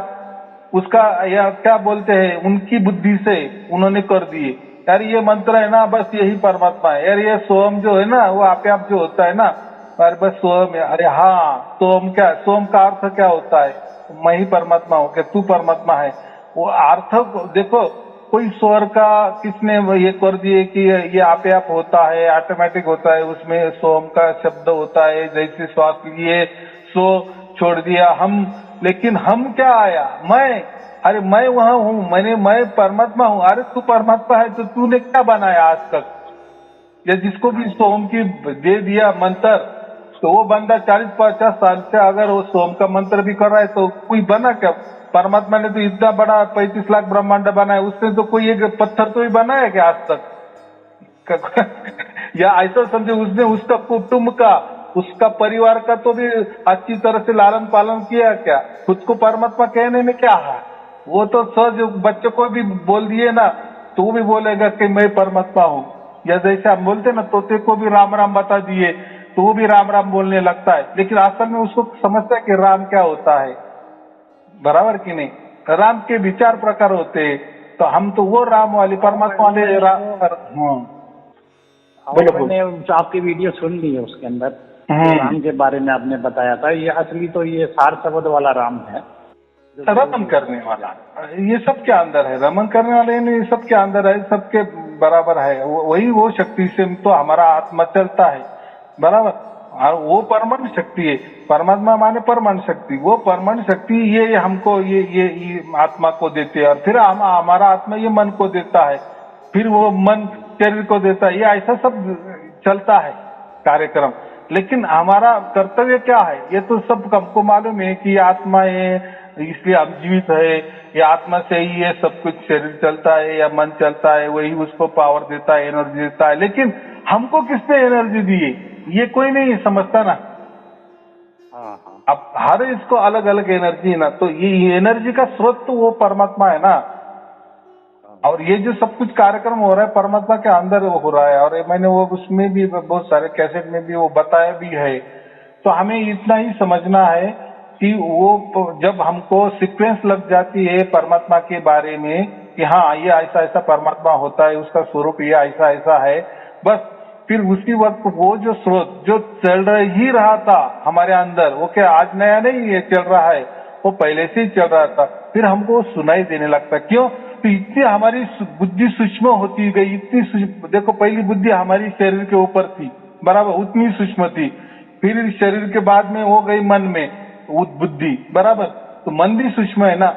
A: उसका, या क्या बोलते हैं, उनकी बुद्धि से उन्होंने कर दिए, यार ये मंत्र है ना, बस यही परमात्मा है, यार ये सोम जो है ना वो आपे आप जो होता है ना, अरे बस सोम है, अरे हाँ सोम, क्या सोम का अर्थ क्या होता है? मैं ही परमात्मा हूँ, क्या तू परमात्मा है? वो अर्थ देखो, कोई स्वर का किसने ये कर दिए कि ये आपे आप होता है, ऑटोमेटिक होता है, उसमें सोम का शब्द होता है, जैसे श्वास लिए सो छोड़ दिया हम, लेकिन हम क्या आया? अरे मैं वहां हूँ, मैं परमात्मा हूँ। अरे तू परमात्मा है तो तूने क्या बनाया आज तक? या जिसको भी सोम की दे दिया मंत्र, तो वो बंदा 40-50 साल से अगर वो सोम का मंत्र भी कर रहा है तो कोई बना क्या? परमात्मा ने तो इतना बड़ा 35 लाख ब्रह्मांड बनाया, उसने तो कोई एक पत्थर तो ही बनाया क्या आज तक? या ऐसा समझे, उसने उसका कुटुंब का, उसका परिवार का तो भी अच्छी तरह से लालन पालन किया क्या? खुद को परमात्मा कहने में क्या है? वो तो सहज बच्चों को भी बोल दिए ना, तो वो भी बोलेगा कि मैं परमात्मा हूँ। या जैसे हम बोलते ना, तोते को भी राम राम बता दिए तो वो भी राम राम बोलने लगता है, लेकिन असल में उसको समझता है कि राम क्या होता है, बराबर कि नहीं? राम के विचार प्रकार होते हैं, तो हम तो वो राम वाले परमात्मा वाले
B: मैंने आपकी वीडियो सुन ली है, उसके अंदर राम के बारे में आपने बताया था, ये असली तो ये सार शब्द वाला राम है,
A: रमन करने वाला, ये सब के अंदर है, रमन करने वाले नहीं, सब के अंदर है, सबके बराबर है, वही वो शक्ति से तो हमारा आत्मा चलता है, बराबर। और वो परमाणु शक्ति है। परमात्मा माने परमाणु शक्ति, वो परमाणु शक्ति ये हमको ये आत्मा को देते हैं, और फिर हमारा आत्मा ये मन को देता है, फिर वो मन शरीर को देता है। ये ऐसा सब चलता है कार्यक्रम। लेकिन हमारा कर्तव्य क्या है, ये तो सब हमको मालूम है कि ये आत्मा है इसलिए हम जीवित है, ये आत्मा से ही ये सब कुछ, शरीर चलता है या मन चलता है, वही उसको पावर देता है, एनर्जी देता है। लेकिन हमको किसने एनर्जी दी है, ये कोई नहीं समझता ना। अब हर इसको अलग अलग एनर्जी है ना, तो ये एनर्जी का स्रोत तो वो परमात्मा है ना। और ये जो सब कुछ कार्यक्रम हो रहा है परमात्मा के अंदर हो रहा है, और मैंने वो उसमें भी बहुत सारे कैसेट में भी वो बताया भी है। तो हमें इतना ही समझना है कि वो जब हमको सीक्वेंस लग जाती है परमात्मा के बारे में कि हाँ ये ऐसा ऐसा परमात्मा होता है, उसका स्वरूप ये ऐसा ऐसा है, बस फिर उसी वक्त वो जो स्रोत जो चल ही रहा था हमारे अंदर, वो क्या आज नया नहीं ये चल रहा है, वो पहले से ही चल रहा था, फिर हमको सुनाई देने लगता। क्यों? तो इतनी हमारी बुद्धि सूक्ष्म होती गई, इतनी देखो पहली बुद्धि हमारी शरीर के ऊपर थी, बराबर, उतनी सूक्ष्म थी। फिर शरीर के बाद में हो गई मन में बुद्धि, बराबर, तो मन भी सूक्ष्म है ना,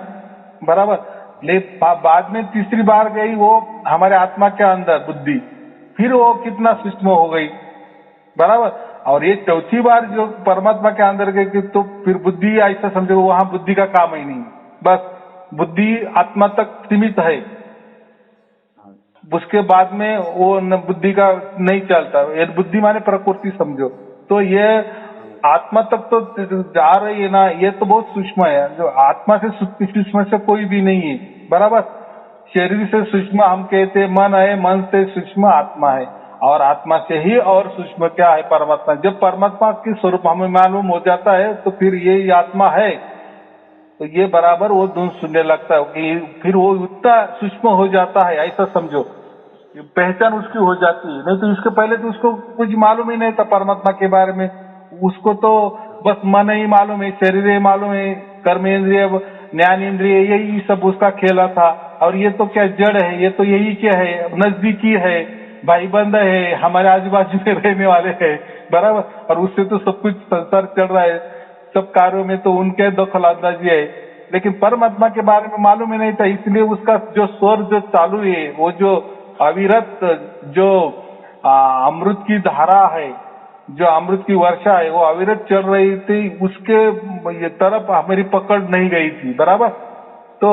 A: बराबर। ले बाद में तीसरी बार गई वो हमारे आत्मा के अंदर बुद्धि, फिर वो कितना सूक्ष्म हो गई, बराबर। और ये चौथी बार जो परमात्मा के अंदर गई तो फिर बुद्धि ऐसा समझो वहां बुद्धि का काम ही नहीं, बस बुद्धि आत्मा तक सीमित है, उसके बाद में वो बुद्धि का नहीं चलता। ये बुद्धि माने प्रकृति समझो, तो ये आत्मा तक तो जा रही है ना, ये तो बहुत सूक्ष्म है। जो आत्मा से सूक्ष्म से कोई भी नहीं है, बराबर। शरीर से सूक्ष्म हम कहते मन है, मन से सूक्ष्म आत्मा है, और आत्मा से ही और सूक्ष्म क्या है, परमात्मा। जब परमात्मा के स्वरूप हमें मालूम हो जाता है तो फिर ये आत्मा है, तो ये बराबर वो धुन सुनने लगता है कि फिर वो उतना सूक्ष्म हो जाता है, ऐसा समझो, पहचान उसकी हो जाती है। नहीं तो इसके पहले तो उसको कुछ मालूम ही नहीं था परमात्मा के बारे में, उसको तो बस मन ही मालूम है, शरीर ही मालूम है, कर्मेंद्रिय ज्ञान इंद्रिय यही सब उसका खेला था। और ये तो क्या जड़ है, ये तो यही क्या है, नजदीकी है, भाई बंद है, हमारे आजू बाजू में रहने वाले हैं, बराबर। और उससे तो सब कुछ संसार चल रहा है, सब कार्यों में तो उनके दखल अंदाजी है। लेकिन परमात्मा के बारे में मालूम ही नहीं था, इसलिए उसका जो स्वर जो चालू है, वो जो अविरत जो अमृत की धारा है, जो अमृत की वर्षा है, वो अविरत चल रही थी, उसके तरफ हमारी पकड़ नहीं गई थी, बराबर। तो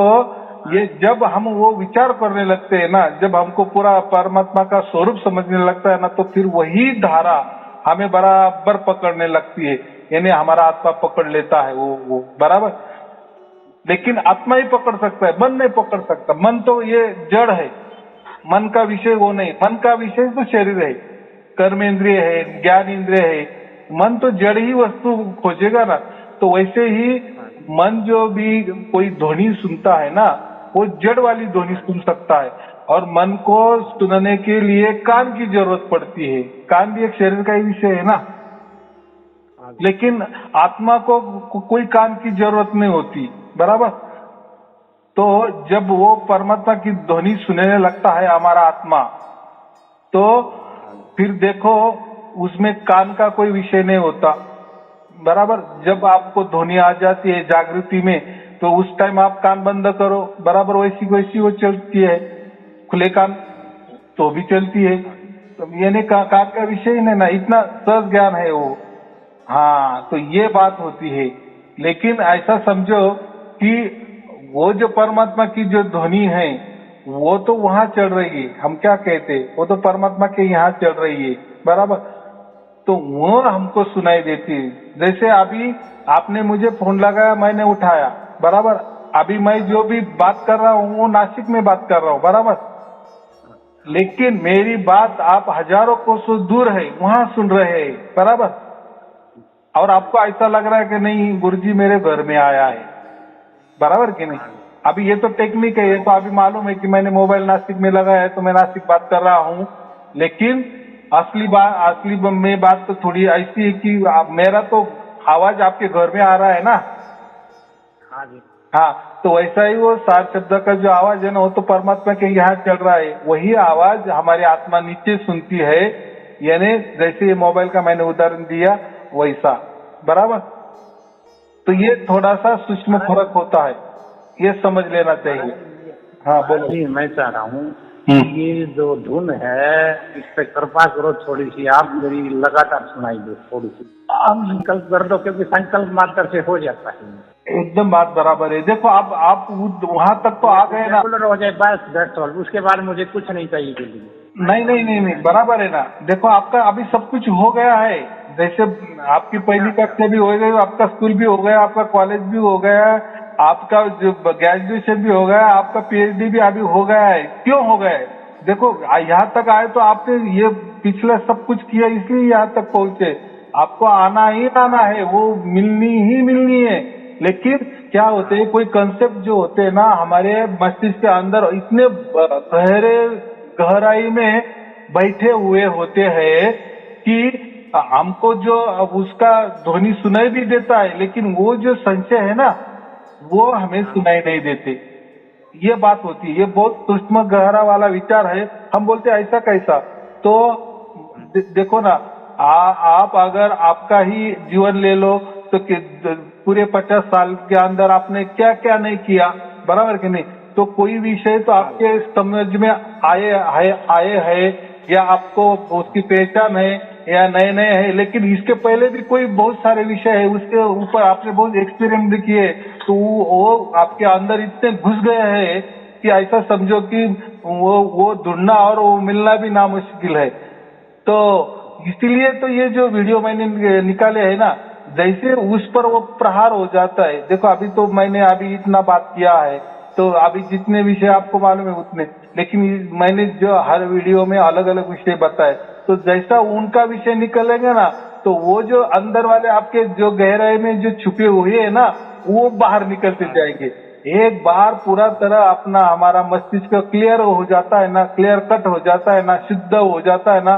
A: ये जब हम वो विचार करने लगते हैं ना, जब हमको पूरा परमात्मा का स्वरूप समझने लगता है ना, तो फिर वही धारा हमें बराबर पकड़ने लगती है, यानी हमारा आत्मा पकड़ लेता है वो बराबर। लेकिन आत्मा ही पकड़ सकता है, मन नहीं पकड़ सकता। मन तो ये जड़ है, मन का विषय वो नहीं, मन का विषय तो शरीर है, कर्मेंद्रिय है, ज्ञान इंद्रिय है। मन तो जड़ ही वस्तु खोजेगा ना। तो वैसे ही मन जो भी कोई ध्वनि सुनता है ना, वो जड़ वाली ध्वनि सुन सकता है, और मन को सुनने के लिए कान की जरूरत पड़ती है। कान भी एक शरीर का ही विषय है ना, लेकिन आत्मा को कोई कान की जरूरत नहीं होती, बराबर। तो जब वो परमात्मा की ध्वनि सुनने लगता है हमारा आत्मा, तो फिर देखो उसमें कान का कोई विषय नहीं होता, बराबर। जब आपको ध्वनि आ जाती है जागृति में, तो उस टाइम आप कान बंद करो, बराबर, वैसी वैसी वो चलती है। खुले कान तो भी चलती है, तो यानी कान का विषय ही नहीं ना, इतना सहज ज्ञान है वो। हाँ, तो ये बात होती है। लेकिन ऐसा समझो कि वो जो परमात्मा की जो ध्वनि है वो तो वहां चल रही है, हम क्या कहते, वो तो परमात्मा के यहाँ चल रही है, बराबर। तो वो हमको सुनाई देती है। जैसे अभी आपने मुझे फोन लगाया, मैंने उठाया, बराबर। अभी मैं जो भी बात कर रहा हूँ वो नासिक में बात कर रहा हूँ, बराबर। लेकिन मेरी बात आप हजारों कोसों दूर है, वहां सुन रहे हैं, बराबर। और आपको ऐसा लग रहा है कि नहीं गुरुजी मेरे घर में आया है, बराबर कि नहीं। अभी ये तो टेक्निक है, ये तो अभी मालूम है कि मैंने मोबाइल नासिक में लगाया है तो मैं नासिक बात कर रहा हूँ। लेकिन असली में बात तो थोड़ी ऐसी है कि मेरा तो आवाज आपके घर में आ रहा है ना।
B: हाँ जी।
A: हाँ, तो वैसा ही वो सार शब्द का जो आवाज है ना, वो तो परमात्मा के यहाँ चल रहा है। वही आवाज हमारी आत्मा नीचे सुनती है, यानी जैसे ये मोबाइल का मैंने उदाहरण दिया, वैसा, बराबर। तो ये थोड़ा सा सूक्ष्म फर्क होता है, ये समझ लेना चाहिए। हाँ बोलो।
B: जी, मैं चाह रहा हूँ
A: हम्म।
B: ये जो धुन है इस पे कृपा करो, थोड़ी सी आप मेरी लगातार सुनाई दो, थोड़ी सी आप संकल्प कर दो, क्योंकि संकल्प मात्र से हो जाता है।
A: एकदम बात बराबर है। देखो आप वहां तक तो आ गए ना।
B: रेगुलर हो जाए बस, दैट्स ऑल। उसके बाद मुझे कुछ नहीं चाहिए जिंदगी।
A: नहीं, बराबर है ना। देखो आपका अभी सब कुछ हो गया है, जैसे आपकी पहली कक्षा भी हो गई, आपका स्कूल भी हो गया, आपका कॉलेज भी हो गया, आपका जो ग्रेजुएशन भी हो गया, आपका पीएचडी भी अभी हो गया है। क्यों हो गया है? देखो यहाँ तक आए तो आपने ये पिछला सब कुछ किया, इसलिए यहाँ तक पहुंचे। आपको आना ही आना है, वो मिलनी ही मिलनी है। लेकिन क्या होते हैं, कोई कंसेप्ट जो होते हैं ना हमारे मस्तिष्क के अंदर इतने गहराई में बैठे हुए होते हैं कि हमको जो उसका ध्वनि सुनाई भी देता है, लेकिन वो जो संशय है ना वो हमें सुनाई नहीं देते। ये बात होती है, ये बहुत सूक्ष्म गहरा वाला विचार है। हम बोलते हैं ऐसा कैसा, तो देखो ना, आप अगर आपका ही जीवन ले लो तो पूरे 50 साल के अंदर आपने क्या क्या नहीं किया, बराबर कि नहीं? तो कोई विषय तो आपके समझ में आए है या आपको उसकी पहचान है या नए नए है, लेकिन इसके पहले भी कोई बहुत सारे विषय है, उसके ऊपर आपने बहुत एक्सपेरिमेंट भी किए, तो वो आपके अंदर इतने घुस गए हैं कि ऐसा समझो कि वो ढूंढना और वो मिलना भी नामुश्किल है। तो इसीलिए तो ये जो वीडियो मैंने निकाले है ना, जैसे उस पर वो प्रहार हो जाता है। देखो अभी तो मैंने अभी इतना बात किया है, तो अभी जितने विषय आपको मालूम है उतने, लेकिन मैंने जो हर वीडियो में अलग अलग विषय बताए, तो जैसा उनका विषय निकलेगा ना, तो वो जो अंदर वाले आपके जो गहराई में जो छुपे हुए है ना, वो बाहर निकलते जाएंगे। एक बार पूरा तरह अपना हमारा मस्तिष्क क्लियर हो जाता है ना, क्लियर कट हो जाता है ना, शुद्ध हो जाता है ना,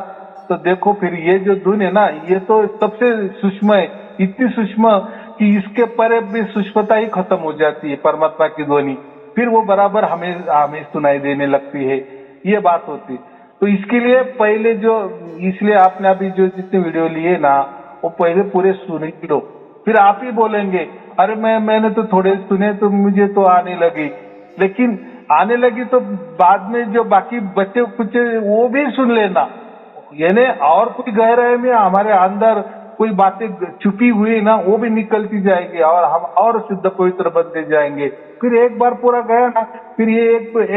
A: तो देखो फिर ये जो धुन है ना, ये तो सबसे सूक्ष्म है, इतनी सूक्ष्म कि इसके परे भी सूक्ष्मता ही खत्म हो जाती है परमात्मा की ध्वनि। फिर वो बराबर हमें सुनाई देने लगती है, ये बात होती। तो इसके लिए पहले जो, इसलिए आपने अभी जो जितने वीडियो लिए ना, वो पहले पूरे सुन लो, फिर आप ही बोलेंगे अरे मैंने तो थोड़े सुने तो मुझे तो आने लगी, लेकिन आने लगी तो बाद में जो बाकी बच्चे कुछ वो भी सुन लेना, यानी और कोई गहराई में हमारे अंदर कोई बातें छुपी हुई ना, वो भी निकलती जाएगी और हम और शुद्ध पवित्र बनते जाएंगे। फिर एक बार पूरा गया ना, फिर ये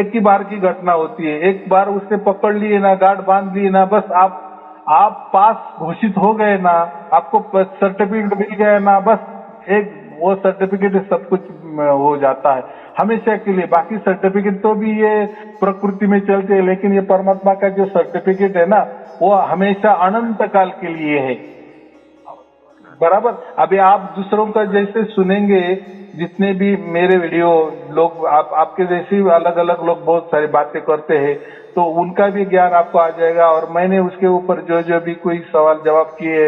A: एक ही बार की घटना होती है। एक बार उसने पकड़ लिए ना, गार्ड बांध लिए ना, बस आप पास घोषित हो गए ना, आपको सर्टिफिकेट मिल गया ना, बस एक वो सर्टिफिकेट सब कुछ हो जाता है हमेशा के लिए। बाकी सर्टिफिकेट तो भी ये प्रकृति में चलते हैं, लेकिन ये परमात्मा का जो सर्टिफिकेट है ना, वो हमेशा अनंत काल के लिए है, बराबर। अभी आप दूसरों का जैसे सुनेंगे, जितने भी मेरे वीडियो लोग आपके जैसे अलग अलग लोग बहुत सारी बातें करते हैं, तो उनका भी ज्ञान आपको आ जाएगा। और मैंने उसके ऊपर जो भी कोई सवाल जवाब किए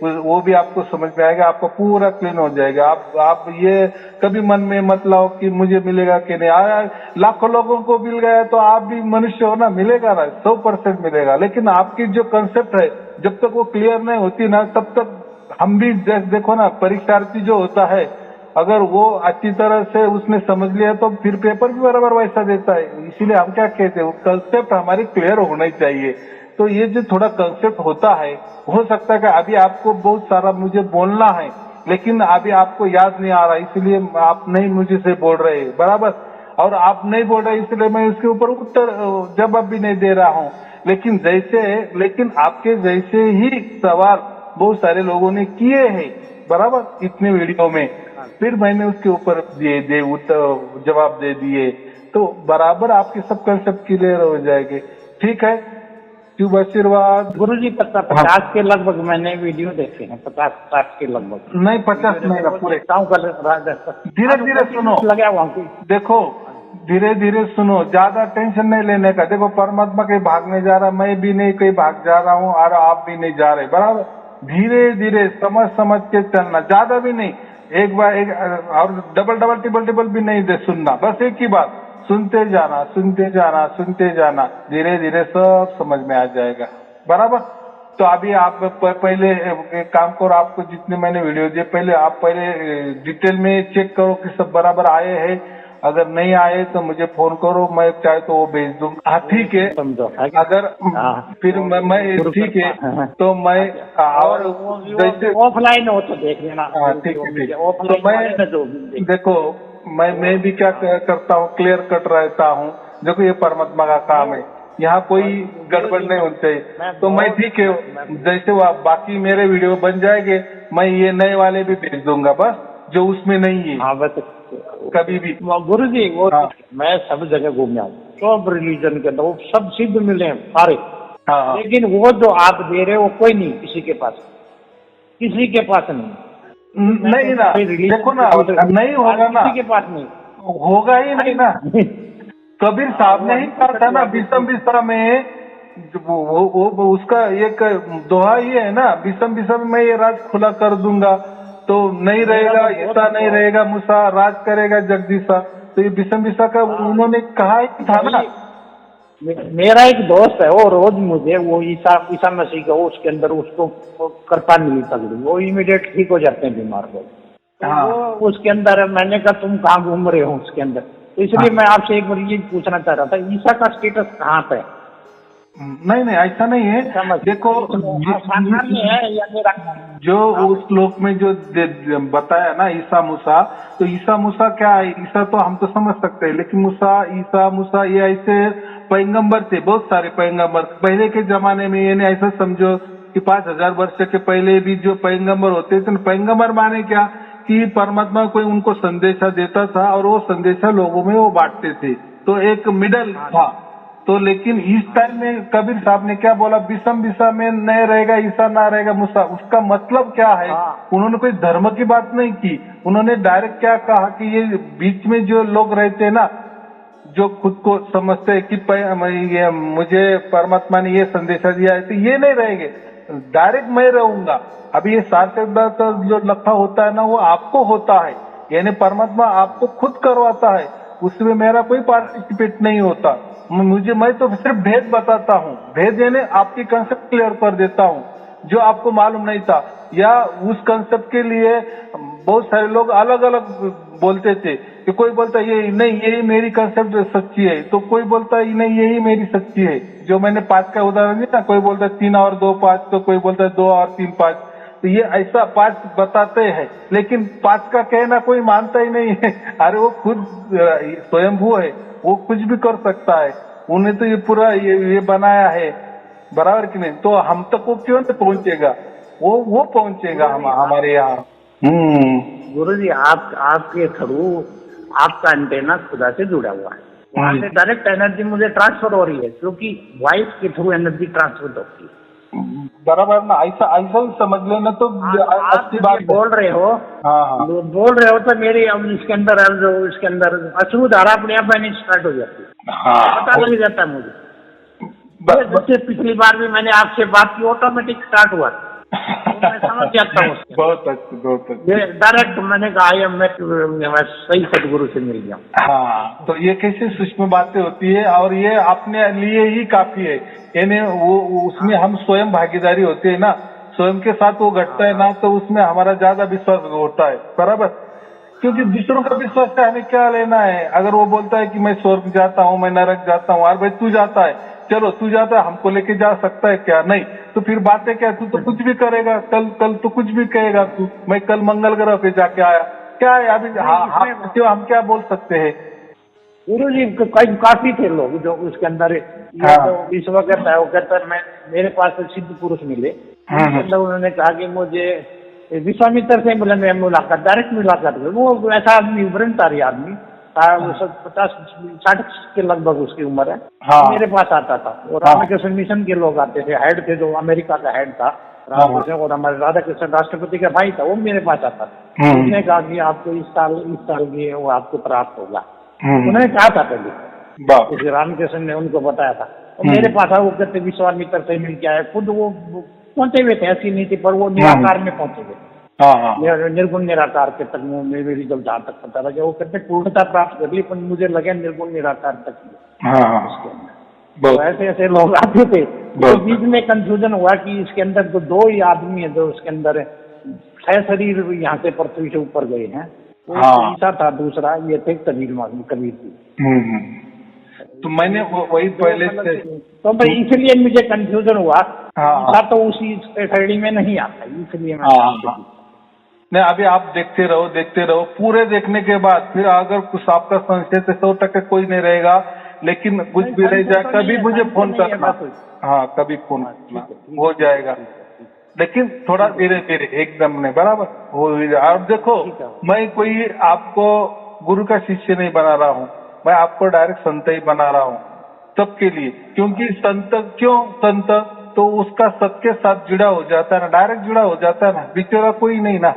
A: वो भी आपको समझ में आएगा, आपको पूरा क्लीन हो जाएगा। आप ये कभी मन में मत लाओ कि मुझे मिलेगा कि नहीं। लाखों लोगों को मिल गया तो आप भी मनुष्य हो ना, मिलेगा ना, 100% मिलेगा। लेकिन आपकी जो कंसेप्ट है जब तक वो क्लियर नहीं होती ना, तब तक हम भी देखो ना, परीक्षार्थी जो होता है अगर वो अच्छी तरह से उसने समझ लिया तो फिर पेपर भी बराबर वैसा देता है। इसीलिए हम क्या कहते हैं, कंसेप्ट हमारी क्लियर होना ही चाहिए। तो ये जो थोड़ा कंसेप्ट होता है, हो सकता है कि अभी आपको बहुत सारा मुझे बोलना है, लेकिन अभी आपको याद नहीं आ रहा, इसलिए आप नहीं मुझे से बोल रहे, बराबर। और आप नहीं बोल रहे इसलिए मैं उसके ऊपर उत्तर जवाब भी नहीं दे रहा हूँ। लेकिन आपके जैसे ही सवाल बहुत सारे लोगों ने किए हैं, बराबर, इतने वीडियो में, फिर मैंने उसके ऊपर जवाब दे दिए, तो बराबर आपके सब कंसेप्ट क्लियर हो जाएंगे। ठीक है, शुभ आशीर्वाद।
B: गुरुजी 50 के लगभग मैंने वीडियो देखे हैं, 50 के लगभग।
A: नहीं 50 नहीं, पूरे धीरे धीरे सुनो,
B: लगा हुआ
A: देखो धीरे धीरे सुनो, ज्यादा टेंशन नहीं लेने का। देखो परमात्मा कहीं भागने जा रहा, मैं भी नहीं कहीं भाग जा रहा हूँ और आप भी नहीं जा रहे, बराबर। धीरे धीरे समझ के चलना, ज्यादा भी नहीं, एक बार एक और डबल भी नहीं दे सुनना, बस एक ही बात सुनते जाना, धीरे धीरे सब समझ में आ जाएगा, बराबर। तो अभी आप पहले एक काम करो, आपको जितने मैंने वीडियो दिए पहले आप पहले डिटेल में चेक करो कि सब बराबर आए हैं। अगर नहीं आए तो मुझे फोन करो, मैं चाहे तो वो भेज दूंगा। हाँ ठीक है,
B: समझो।
A: अगर फिर मैं ठीक है तो मैं और जैसे
B: ऑफलाइन हो तो देख लेना।
A: हाँ ठीक है ठीक। तो
B: ऑफलाइन
A: देखो मैं भी क्या करता हूँ, क्लियर कट रहता हूँ। देखो ये परमात्मा का काम है, यहाँ कोई गड़बड़ नहीं होनी चाहिए। तो मैं ठीक है, जैसे वो बाकी मेरे वीडियो बन जाएंगे मैं ये नए वाले भी भेज दूंगा, बस जो उसमें नहीं है।
B: हाँ बस
A: कभी भी
B: गुरु जी वो
A: हाँ।
B: मैं सब जगह घूमे हूँ, सब रिलीजन के लोग सब सिद्ध मिले हैं सारे।
A: हाँ
B: लेकिन वो जो आप दे रहे हो कोई नहीं, किसी के पास नहीं।
A: नहीं ना, देखो ना नहीं होगा ना,
B: किसी के पास नहीं
A: होगा ही नहीं ना। कबीर साहब ने ही कहा था ना विषम विषम में, वो उसका एक दोहा ही है ना, विषम विषम में ये राज खुला कर दूंगा, तो नहीं रहेगा ईसा, नहीं रहेगा मूसा, राज करेगा जगदीशा। तो ये विषम विषम का उन्होंने कहा ही था ना।
B: मेरा एक दोस्त है, वो रोज मुझे वो ईसा मसीह का उसके अंदर उसको कृपा मिली तगड़ी, वो इमीडिएट ठीक हो जाते हैं बीमार को।
A: हाँ।
B: वो उसके अंदर मैंने कहा तुम कहाँ घूम रहे हो उसके अंदर, तो इसलिए मैं आपसे एक बार ये पूछना चाह रहा था ईसा का स्टेटस कहाँ पे?
A: नहीं ऐसा नहीं है। देखो
B: है या मेरा
A: जो उस श्लोक में जो बताया ना ईसा मूसा, तो ईसा मूसा क्या है? ईसा तो हम तो समझ सकते हैं, लेकिन ईसा मूसा ये ऐसे पैगंबर थे, बहुत सारे पैगंबर पहले के जमाने में। ये नहीं ऐसा समझो कि 5000 वर्ष के पहले भी जो पैगंबर होते थे, पैगंबर माने क्या कि परमात्मा कोई उनको संदेशा देता था और वो संदेशा लोगों में वो बांटते थे, तो एक मिडल था। तो लेकिन इस टाइम में कबीर साहब ने क्या बोला, विषम विषम में नहीं रहेगा ईसा, ना रहेगा मूसा। उसका मतलब क्या है? उन्होंने कोई धर्म की बात नहीं की, उन्होंने डायरेक्ट क्या कहा कि ये बीच में जो लोग रहते हैं ना, जो खुद को समझते हैं कि मुझे परमात्मा ने ये संदेशा दिया है, तो ये नहीं रहेंगे, डायरेक्ट मैं रहूंगा। अभी ये सार्थक जो लखा होता है ना, वो आपको होता है, यानी परमात्मा आपको खुद करवाता है, उसमें मेरा कोई पार्टिसिपेट नहीं होता। मैं तो सिर्फ भेद बताता हूँ, भेद यानी आपकी कंसेप्ट क्लियर कर देता हूँ जो आपको मालूम नहीं था, या उस कंसेप्ट के लिए बहुत सारे लोग अलग अलग बोलते थे कि कोई बोलता है ये नहीं, यही मेरी कंसेप्ट सच्ची है, तो कोई बोलता है नहीं यही मेरी सच्ची है। जो मैंने 5 का उदाहरण दिया ना, कोई बोलता है 3 और 2 5, तो कोई बोलता है 2 और 3 5, तो ये ऐसा 5 बताते हैं, लेकिन 5 का कहना कोई मानता ही नहीं है। अरे वो खुद स्वयंभू है, वो कुछ भी कर सकता है, उन्हें तो ये पूरा ये बनाया है, बराबर कि नहीं? तो हम तक वो क्यों नहीं पहुंचेगा? वो पहुंचेगा हमारे यहाँ।
B: गुरु जी आपके थ्रू आपका एंटेना खुदा से जुड़ा हुआ है, वहाँ से डायरेक्ट एनर्जी मुझे ट्रांसफर हो रही है, क्योंकि वॉइस के थ्रू एनर्जी ट्रांसफर होती है।
A: बराबर ना, ऐसा ही समझ लेना तो अच्छी बात
B: बोल रहे हो।
A: हाँ
B: बोल रहे हो तो मेरी अब इसके अंदर अश्रु धारा अपने आप बहनी स्टार्ट हो जाती है।
A: हाँ,
B: पता लग जाता है मुझे। जैसे पिछली बार भी मैंने आपसे बात की, ऑटोमेटिक स्टार्ट हुआ, तो मैं समझ जाता हूँ।
A: बहुत अच्छी।
B: डायरेक्ट मैंने कहा मैं सही सदगुरु से मिल गया।
A: हाँ, तो ये कैसे सूक्ष्म बातें होती है, और ये अपने लिए ही काफी है, यानी वो उसमें हम स्वयं भागीदारी होती है ना, स्वयं के साथ वो घटता है ना, तो उसमें हमारा ज्यादा विश्वास होता है, बराबर। क्योंकि दूसरों का विश्वास से हमें क्या लेना है? अगर वो बोलता है कि मैं स्वर्ग जाता हूँ, मैं नरक जाता हूँ, अरे भाई तू जाता है, चलो तू जाता है, हमको लेके जा सकता है क्या? नहीं, तो फिर बातें क्या? तू तो कुछ भी करेगा, कल तो कुछ भी कहेगा तू, मैं कल मंगल ग्रह पे जाके आया, क्या है अभी? हम क्या बोल सकते हैं?
B: गुरु जी काफी थे लोग जो उसके अंदर विश्व करता है, वो कहता है मेरे पास सिद्ध पुरुष मिले, उन्होंने कहा कि मुझे विश्वामित्र से मुलाकात, डायरेक्ट मुलाकात हुई। वो ऐसा आदमी ब्रह्मचारी आदमी, 50-60 के लगभग उसकी उम्र है। मेरे पास आता था, और रामकृष्ण मिशन के लोग आते थे, हेड थे, जो अमेरिका का हेड था रामकृष्ण, और हमारे राधा कृष्ण राष्ट्रपति का भाई था, वो मेरे पास आता था। उसने कहा कि आपको इस साल की वो आपको प्राप्त होगा, उन्होंने कहा था पहले, रामकृष्ण ने उनको बताया था। और मेरे पास वो कहते विश्वामित्र से मिल के आए, खुद वो पहुंचे हुए थे, ऐसी नहीं थी, पर वो निराकार में पहुंचे हुए, निर्गुण निराकार के तक मेरी जब जहाँ तक पता लगा, वो कहते पूर्णता प्राप्त कर ली, पर मुझे लगे निर्गुण निराकार तक।
A: बहुत।
B: तो ऐसे ऐसे लोग आते थे, तो बीच में कंफ्यूजन हुआ कि इसके अंदर तो दो ही आदमी है जो उसके अंदर 6 शरीर यहाँ से पृथ्वी से ऊपर गए हैं। तो
A: हाँ।
B: ईसा था दूसरा, ये थे कबीर जी।
A: तो मैंने वही पहले से,
B: तो भाई इसलिए मुझे कंफ्यूजन हुआ।
A: हाँ।
B: ईसा तो उसी श्रेणी में नहीं आता, इसलिए मैं
A: नहीं, अभी आप देखते रहो, पूरे देखने के बाद फिर अगर कुछ आपका संशय तो 100% कोई नहीं रहेगा, लेकिन कुछ भी रह जाए कभी मुझे फोन करना। हाँ, कभी फोन करना, हो जाएगा। लेकिन थोड़ा धीरे धीरे, एकदम नहीं, बराबर हो जाए। और देखो, मैं कोई आपको गुरु का शिष्य नहीं बना रहा हूँ, मैं आपको डायरेक्ट संत ही बना रहा हूँ सबके लिए। क्योंकि संत, क्यों संत, तो उसका सबके साथ जुड़ा हो जाता है ना, डायरेक्ट जुड़ा हो जाता है ना, बिचौरा कोई नहीं ना।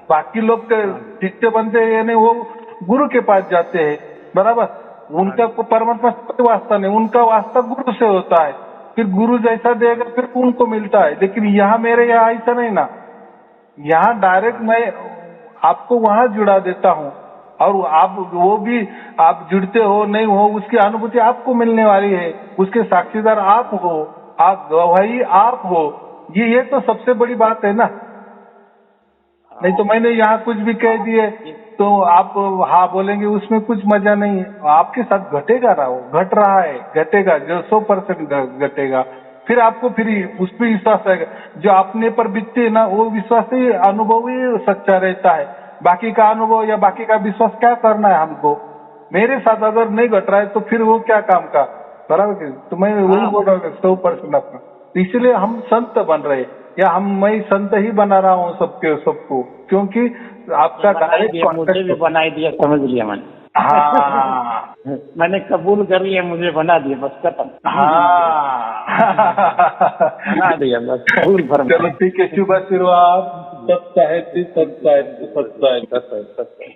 A: बाकी लोग शिष्य बनते हैं यानी वो गुरु के पास जाते हैं, बराबर। उनका को परमात्मा से कोई वास्ता नहीं, उनका वास्ता गुरु से होता है। फिर गुरु जैसा देगा फिर उनको मिलता है। लेकिन यहाँ मेरे यहाँ ऐसा नहीं ना, यहाँ डायरेक्ट मैं आपको वहां जुड़ा देता हूँ, और आप वो भी आप जुड़ते हो नहीं हो उसकी अनुभूति आपको मिलने वाली है, उसके साक्षीदार आप हो, आप गवाही आप हो। ये तो सबसे बड़ी बात है ना। नहीं तो मैंने यहाँ कुछ भी कह दिए तो आप हाँ बोलेंगे, उसमें कुछ मजा नहीं है। आपके साथ घटेगा ना, वो घट रहा है, घटेगा, जो 100% घटेगा। फिर आपको फिर उस पर विश्वास आएगा। जो अपने पर बीतते है ना, वो विश्वास ही, अनुभव ही सच्चा रहता है। बाकी का अनुभव या बाकी का विश्वास क्या करना है हमको? मेरे साथ अगर नहीं घट रहा है तो फिर वो क्या काम का, बराबर। तो मैं वही बोल रहा हूँ 100% अपना। तो इसलिए हम संत बन रहे, या मैं संत ही बना रहा हूँ सबको, क्योंकि आपका डायरेक्ट
B: मुझे भी बना दिया, समझ लिया मैंने।
A: हाँ
B: मैंने कबूल कर लिया, मुझे बना दिया, बस खत्म।
A: हाँ
B: बना दिया बस, कबूल फरमा।
A: चलो ठीक है, शुभ आशीर्वाद। सत्य है, सत्य है, सत्य है, सत्य है।